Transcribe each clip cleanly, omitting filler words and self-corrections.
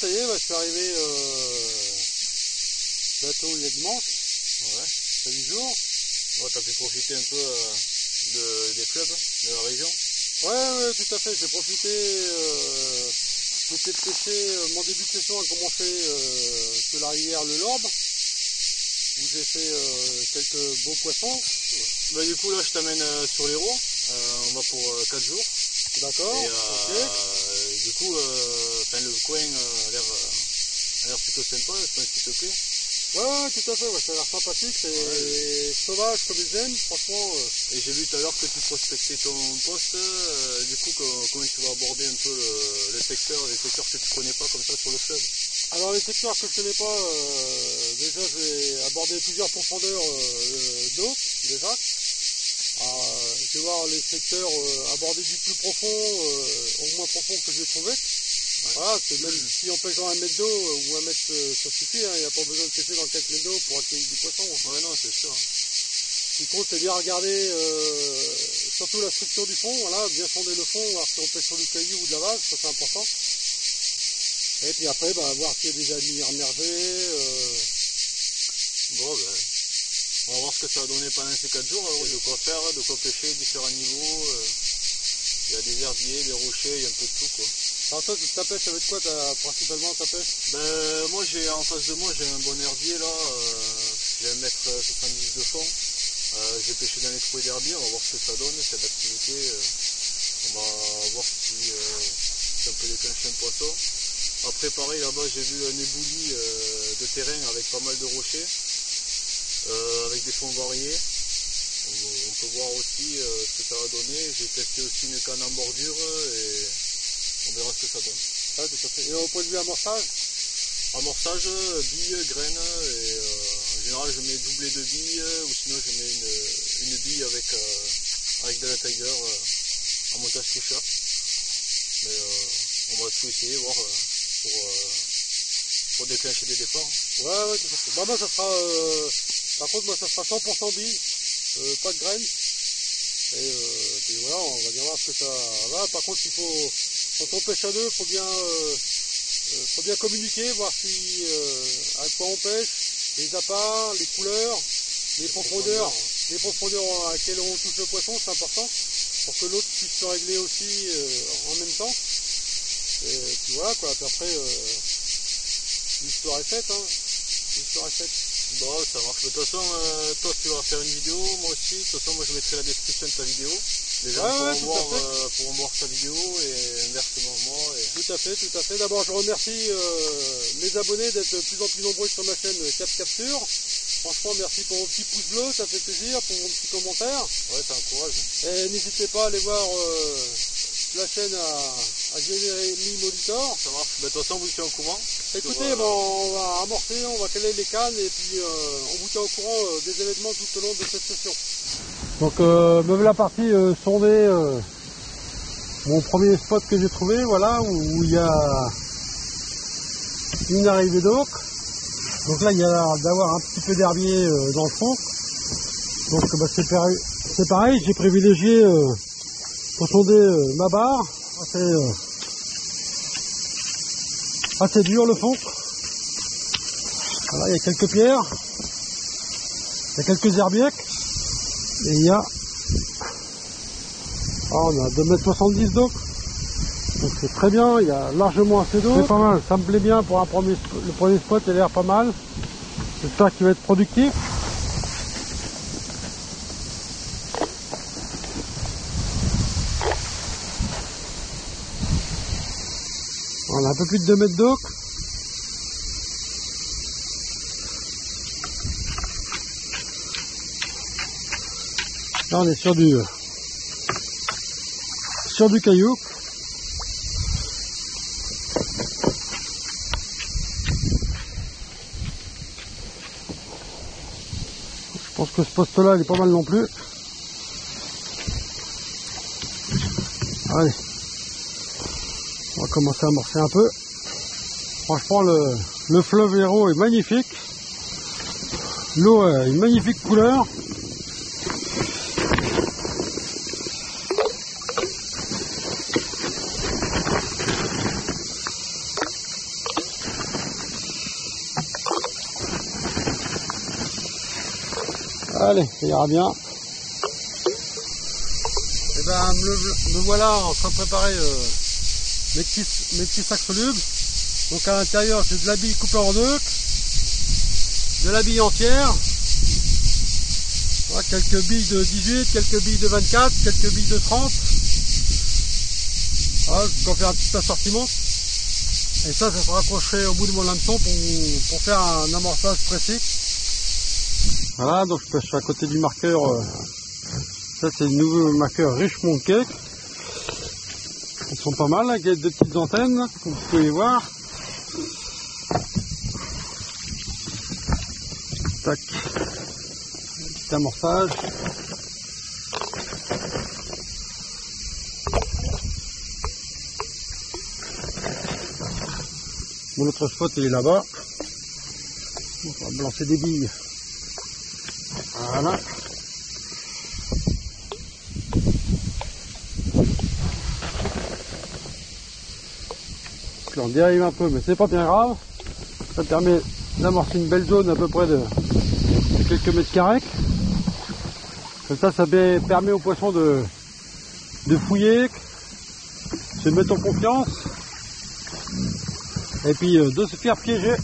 ça y est, bah, je suis arrivé bientôt il y a dimanche. Ouais. C'est 8 jours. Bon, t'as pu profiter un peu des clubs de la région. Ouais, tout à fait. J'ai profité. J'ai peut-être pêché. Mon début de session a commencé sur la rivière Le Lorbe, où j'ai fait quelques beaux poissons. Bah, du coup, là, je t'amène sur l'Hérault. On va pour 4 jours. D'accord. Et Ok. du coup, le coin a l'air plutôt sympa, je pense qu'il te plaît. Ouais, tout à fait. Ouais, ça a l'air sympathique. C'est sauvage comme ils aiment. Franchement. Et j'ai vu tout à l'heure que tu prospectais ton poste. Du coup, comment tu vas aborder un peu les secteurs que tu connais pas comme ça sur le fleuve? Alors les secteurs que je connais pas, déjà je vais aborder plusieurs profondeurs d'eau déjà. Je vais voir les secteurs aborder du plus profond au moins profond que j'ai trouvé. Ouais. Voilà, c'est même si on pêche dans 1 mètre d'eau ou 1 mètre ça suffit, hein, il n'y a pas besoin de pêcher dans 4 mètres d'eau pour accueillir du poisson. Hein. Ouais, non, c'est sûr. Hein. Ce qui compte, c'est bien regarder surtout la structure du fond, voilà, bien sonder le fond, voir si on pêche sur du caillou ou de la vase, ça c'est important. Et puis après, bah, voir s'il y a des amis immergés. Bon, ben, on va voir ce que ça va donner pendant ces 4 jours, alors, de quoi faire, de quoi pêcher, différents niveaux. Il y a des herbiers, des rochers, il y a un peu de tout, quoi. Alors toi, ta pêche, ça va être quoi principalement ta pêche? Ben, moi, en face de moi, j'ai un bon herbier, là. J'ai 1,70 m de fond. J'ai pêché dans les trous d'herbier, on va voir ce que ça donne, cette activité. On va voir si on peut déclencher un poisson. Après, pareil, là-bas, j'ai vu un éboulis de terrain avec pas mal de rochers, avec des fonds variés. On peut voir aussi ce que ça va donner. J'ai testé aussi une canne en bordure et on verra ce que ça donne. Ouais, tout à fait. Et au point de vue amorçage? Amorçage, billes, graines, et en général je mets doublé de billes, ou sinon je mets une bille avec de la tiger en montage toucher. Mais on va tout essayer, voir pour déclencher des départs. Ouais, tout à fait. Bah, moi ça sera par contre moi ça sera 100% billes, pas de graines. Et puis voilà, on va bien voir ce que ça va. Par contre quand on pêche à deux, faut bien communiquer, voir si à quoi on pêche, les appâts, les couleurs, les profondeurs à laquelle on touche le poisson, c'est important, pour que l'autre puisse se régler aussi en même temps. Et puis voilà quoi, puis après l'histoire est faite, hein. L'histoire est faite. Bon, ça marche. De toute façon, toi tu vas faire une vidéo, moi aussi. De toute façon, moi je mettrai la description de ta vidéo. Les gens pourront voir ta vidéo et inversement moi. Et... Tout à fait. D'abord, je remercie mes abonnés d'être de plus en plus nombreux sur ma chaîne Cap Capture. Franchement, merci pour vos petits pouces bleus, ça fait plaisir, pour vos petits commentaires. Ouais, ça encourage. Et n'hésitez pas à aller voir la chaîne à Jérémy Molitor. Ça marche. De toute façon, vous êtes au courant. Écoutez, on va amorcer, on va caler les cannes et puis on vous tient au courant des événements tout au long de cette session. Donc me voilà parti sonder mon premier spot que j'ai trouvé, voilà, où il y a une arrivée d'eau. Donc là il y a l'air d'avoir un petit peu d'herbier dans le fond. Donc bah, c'est pareil, j'ai privilégié pour sonder ma barre. Assez dur le fond. Voilà, il y a quelques pierres, il y a quelques herbiers. Et il y a, on a 2,70 m d'eau, donc c'est très bien, il y a largement assez d'eau, c'est pas mal, ça me plaît bien pour le premier spot, il a l'air pas mal, j'espère qu'il va être productif. On a un peu plus de 2 mètres d'eau. Là on est sur du caillou. Je pense que ce poste là il est pas mal non plus. Allez, on va commencer à amorcer un peu. Franchement le fleuve Hérault est magnifique. L'eau a une magnifique couleur. Allez, ça ira bien. Et ben me voilà en train de préparer mes petits sacs solubles. Donc à l'intérieur j'ai de la bille coupée en deux, de la bille entière, voilà, quelques billes de 18, quelques billes de 24, quelques billes de 30. Voilà, je vais faire un petit assortiment. Et ça sera accroché au bout de mon hameçon pour faire un amorçage précis. Voilà, donc je pêche à côté du marqueur. Ça c'est le nouveau marqueur Richmond Cake. Ils sont pas mal, avec deux petites antennes, comme vous pouvez voir. Tac. Petit amorçage. Mon autre spot il est là-bas. On va balancer des billes. Voilà. Là on dérive un peu, mais c'est pas bien grave. Ça permet d'amorcer une belle zone à peu près de quelques mètres carrés. Comme ça permet aux poissons de fouiller, de se mettre en confiance. Et puis de se faire piéger.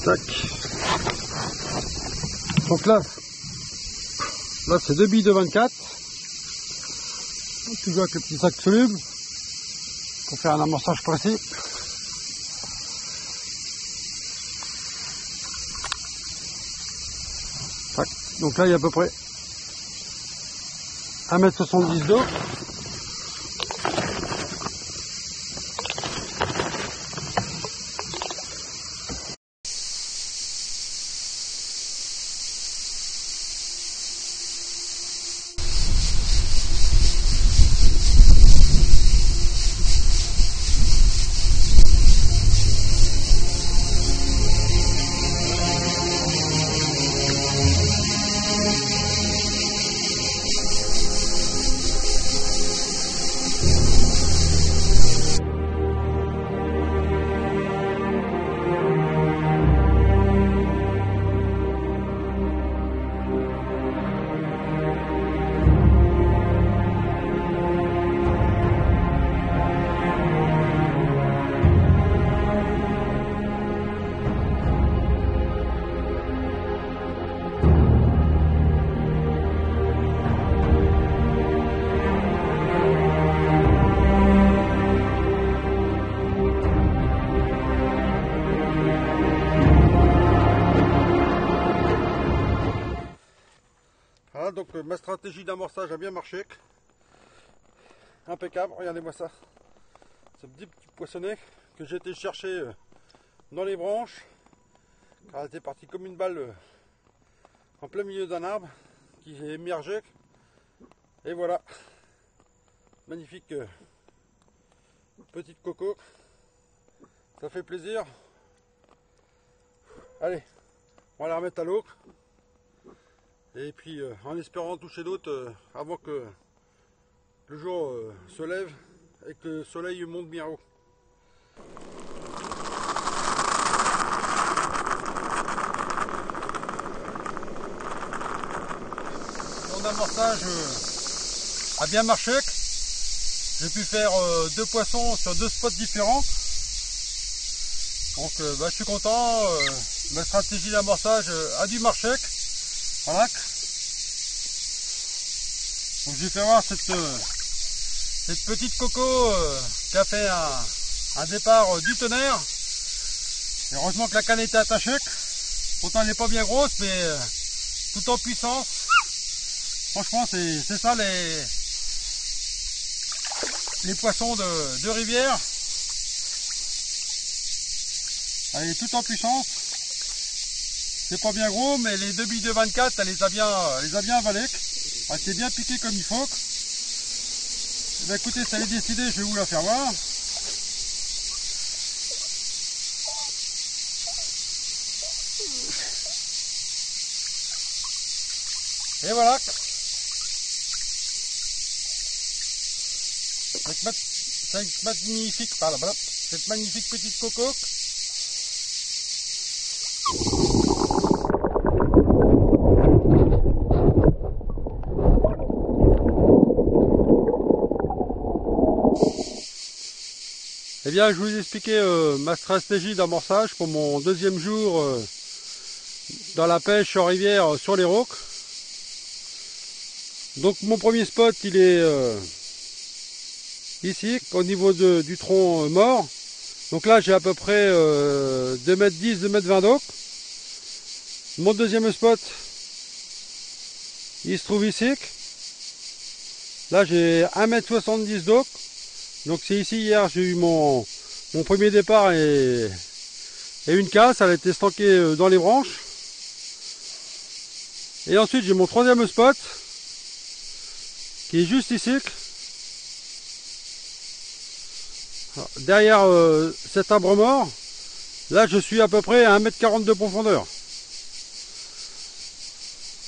Tac. Donc là c'est 2 billes de 24. Toujours avec le petit sac soluble pour faire un amorçage précis. Tac. Donc là il y a à peu près 1,70 m d'eau. Voilà, donc ma stratégie d'amorçage a bien marché. Impeccable, regardez-moi ça. Ce petit poissonnet que j'ai été chercher dans les branches, car elle était partie comme une balle en plein milieu d'un arbre qui est émergé. Et voilà, magnifique petite coco. Ça fait plaisir. Allez, on va la remettre à l'eau. Et puis en espérant toucher d'autres avant que le jour se lève et que le soleil monte bien haut. Mon amorçage a bien marché. J'ai pu faire 2 poissons sur 2 spots différents. Donc je suis content. Ma stratégie d'amorçage a dû marcher. Voilà. Donc je vais faire voir cette petite coco qui a fait un départ du tonnerre. Et heureusement que la canne était attachée. Pourtant elle n'est pas bien grosse, mais tout en puissance. Franchement c'est ça les poissons de rivière. Elle est tout en puissance. C'est pas bien gros, mais les 2 billes de 24, elle les a bien avalées. Elle s'est bien piquée comme il faut. Et bien écoutez, ça est décidé, je vais vous la faire voir. Et voilà. Avec ma cette magnifique petite cocoque. Eh bien, je vais vous expliquer ma stratégie d'amorçage pour mon deuxième jour dans la pêche en rivière sur les rocks. Donc mon premier spot, il est ici, au niveau du tronc mort. Donc là, j'ai à peu près 2,10 m, 2,20 m d'eau. Mon deuxième spot, il se trouve ici. Là, j'ai 1,70 m d'eau. Donc c'est ici, hier, j'ai eu mon premier départ et une casse. Elle a été stockée dans les branches. Et ensuite, j'ai mon troisième spot, qui est juste ici. Alors, derrière cet arbre mort, là, je suis à peu près à 1,40 m de profondeur.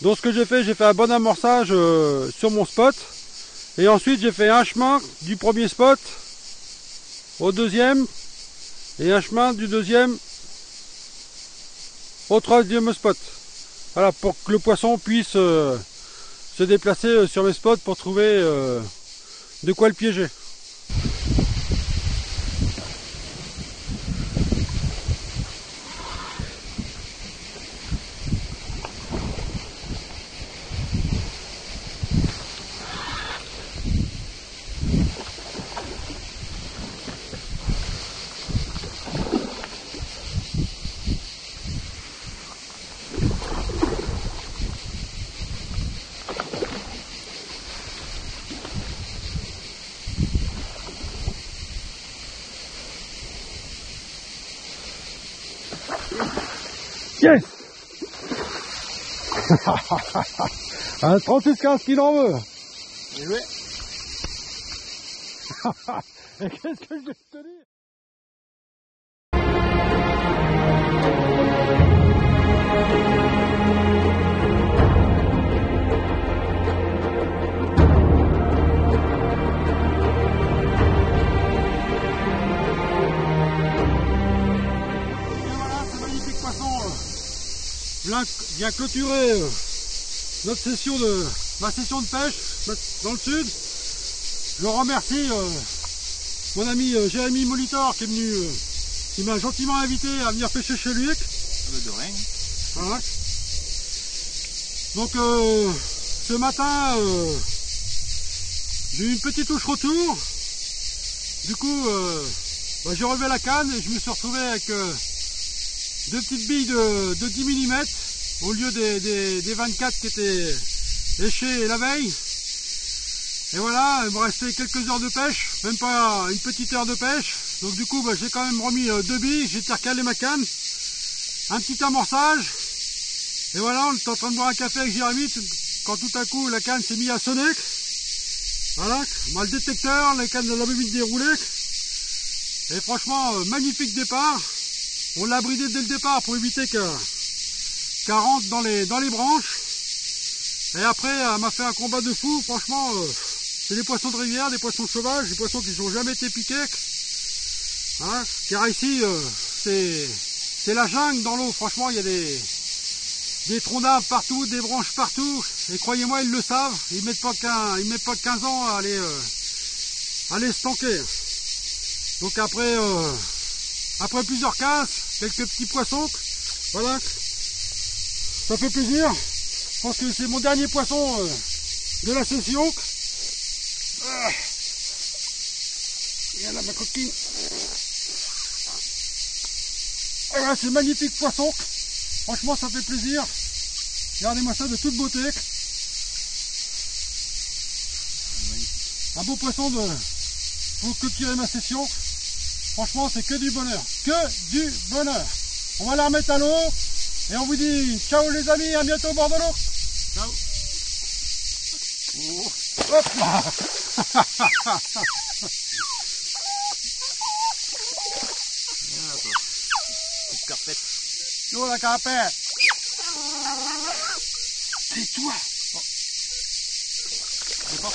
Donc ce que j'ai fait un bon amorçage sur mon spot. Et ensuite j'ai fait un chemin du premier spot au deuxième et un chemin du deuxième au troisième spot. Voilà, pour que le poisson puisse se déplacer sur mes spots pour trouver de quoi le piéger. Yes. Un 36-15 qu'il en veut. Bien joué. Et qu'est-ce que je vais te dire? Vient clôturer ma session de pêche dans le sud. Je remercie mon ami Jérémy Molitor qui est venu, qui m'a gentiment invité à venir pêcher chez lui. De rien. Voilà. Donc ce matin j'ai eu une petite touche retour. Du coup j'ai relevé la canne et je me suis retrouvé avec deux petites billes de 10 mm au lieu des 24 qui étaient léchées la veille. Et voilà, il me restait quelques heures de pêche, même pas une petite heure de pêche. Donc du coup, j'ai quand même remis deux billes, j'ai recalé ma canne, un petit amorçage. Et voilà, on était en train de boire un café avec Jérémy quand tout à coup la canne s'est mise à sonner. Voilà, le détecteur, la canne de la bobine déroulée. Et franchement, magnifique départ. On l'a bridé dès le départ pour éviter qu'elle rentre dans les branches. Et après, elle m'a fait un combat de fou. Franchement, c'est des poissons de rivière, des poissons sauvages, des poissons qui n'ont jamais été piqués. Hein, car ici, c'est la jungle dans l'eau. Franchement, il y a des troncs d'arbres partout, des branches partout. Et croyez-moi, ils le savent. Ils mettent pas 15 ans à aller se tanker. Donc après plusieurs casses, quelques petits poissons, voilà, ça fait plaisir. Je pense que c'est mon dernier poisson de la session. Et là ma coquine. Et voilà, c'est magnifique poisson. Franchement, ça fait plaisir. Regardez-moi ça de toute beauté. Un beau poisson pour clôturer ma session. Franchement, c'est que du bonheur. Que du bonheur. On va la remettre à l'eau. Et on vous dit ciao les amis, à bientôt au bord de l'eau. Ciao. Oh. Hop là. Petite carpette. Oh la carpette. C'est toi. Oh.